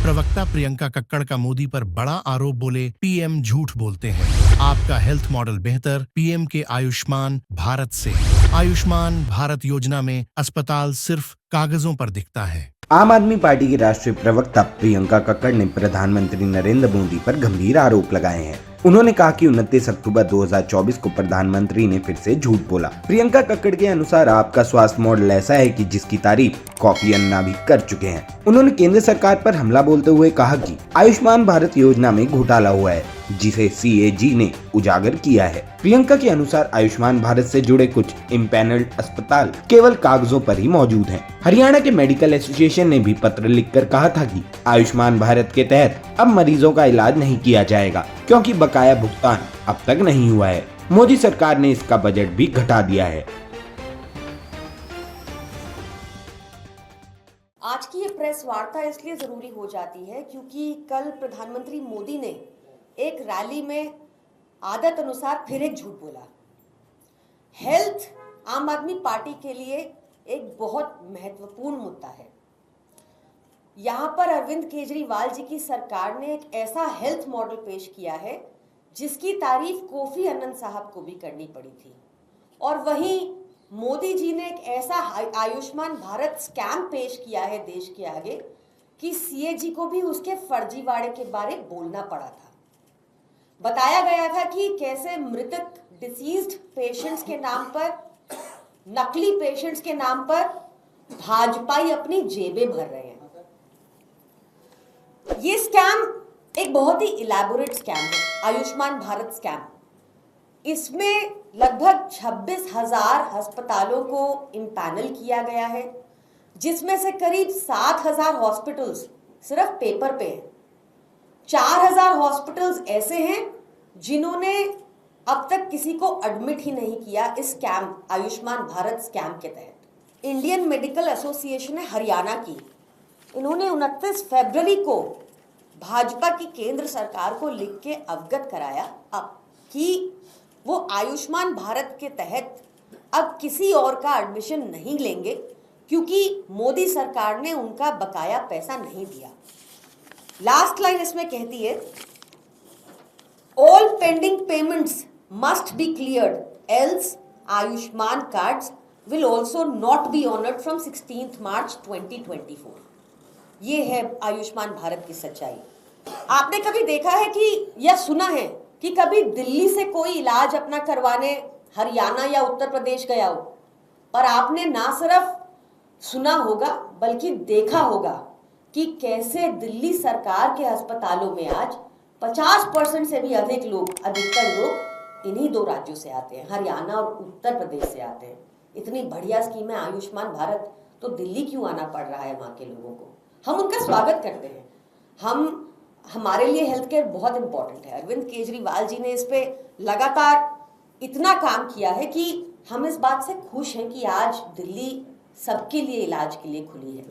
प्रवक्ता प्रियंका कक्कड़ का मोदी पर बड़ा आरोप, बोले पीएम झूठ बोलते हैं, आपका हेल्थ मॉडल बेहतर, पीएम के आयुष्मान भारत से। आयुष्मान भारत योजना में अस्पताल सिर्फ कागजों पर दिखता है। आम आदमी पार्टी की राष्ट्रीय प्रवक्ता प्रियंका कक्कड़ ने प्रधानमंत्री नरेंद्र मोदी पर गंभीर आरोप लगाए हैं। उन्होंने कहा कि 29 अक्टूबर 2024 को प्रधानमंत्री ने फिर से झूठ बोला। प्रियंका कक्कड़ के अनुसार आपका स्वास्थ्य मॉडल ऐसा है कि जिसकी तारीफ कॉफी अन्ना भी कर चुके हैं। उन्होंने केंद्र सरकार पर हमला बोलते हुए कहा कि आयुष्मान भारत योजना में घोटाला हुआ है, जिसे सीएजी ने उजागर किया है। प्रियंका के अनुसार आयुष्मान भारत से जुड़े कुछ इम्पैनल्ड अस्पताल केवल कागजों पर ही मौजूद हैं। हरियाणा के मेडिकल एसोसिएशन ने भी पत्र लिखकर कहा था कि आयुष्मान भारत के तहत अब मरीजों का इलाज नहीं किया जाएगा, क्योंकि बकाया भुगतान अब तक नहीं हुआ है। मोदी सरकार ने इसका बजट भी घटा दिया है। आज की ये प्रेस वार्ता इसलिए जरूरी हो जाती है क्योंकि कल प्रधानमंत्री मोदी ने एक रैली में आदत अनुसार फिर एक झूठ बोला। हेल्थ आम आदमी पार्टी के लिए एक बहुत महत्वपूर्ण मुद्दा है। यहाँ पर अरविंद केजरीवाल जी की सरकार ने एक ऐसा हेल्थ मॉडल पेश किया है जिसकी तारीफ कोफी अन्नन साहब को भी करनी पड़ी थी, और वहीं मोदी जी ने एक ऐसा आयुष्मान भारत स्कैम पेश किया है देश के आगे कि सीएजी को भी उसके फर्जीवाड़े के बारे बोलना पड़ा था। बताया गया था कि कैसे मृतक डिसीज्ड पेशेंट्स के नाम पर, नकली पेशेंट्स के नाम पर भाजपाई अपनी जेबें भर रहे हैं। ये स्कैम एक बहुत ही इलैबोरेट स्कैम है, आयुष्मान भारत स्कैम। इसमें लगभग 26,000 अस्पतालों को इम्पैनल किया गया है, जिसमें से करीब 7,000 हॉस्पिटल्स सिर्फ पेपर पे हैं। 4,000 हॉस्पिटल्स ऐसे हैं जिन्होंने अब तक किसी को एडमिट ही नहीं किया इस स्कैम, आयुष्मान भारत स्कैम के तहत। इंडियन मेडिकल एसोसिएशन है हरियाणा की, इन्होंने 29 फरवरी को भाजपा की केंद्र सरकार को लिख के अवगत कराया कि वो आयुष्मान भारत के तहत अब किसी और का एडमिशन नहीं लेंगे, क्योंकि मोदी सरकार ने उनका बकाया पैसा नहीं दिया। लास्ट लाइन इसमें कहती है, all pending payments must be cleared, else Ayushman cards will also not be honoured from 16 मार्च 2024। ये है आयुष्मान भारत की सच्चाई। आपने कभी देखा है कि या सुना है कि कभी दिल्ली से कोई इलाज अपना करवाने हरियाणा या उत्तर प्रदेश गया हो, पर आपने ना सिर्फ सुना होगा बल्कि देखा होगा कि कैसे दिल्ली सरकार के अस्पतालों में आज 50% से भी अधिकतर लोग इन्हीं दो राज्यों से आते हैं, हरियाणा और उत्तर प्रदेश से आते हैं। इतनी बढ़िया स्कीम है आयुष्मान भारत, तो दिल्ली क्यों आना पड़ रहा है वहाँ के लोगों को? हम उनका स्वागत करते हैं। हमारे लिए हेल्थ केयर बहुत इंपॉर्टेंट है। अरविंद केजरीवाल जी ने इस पे लगातार इतना काम किया है कि हम इस बात से खुश हैं कि आज दिल्ली सबके लिए इलाज के लिए खुली है।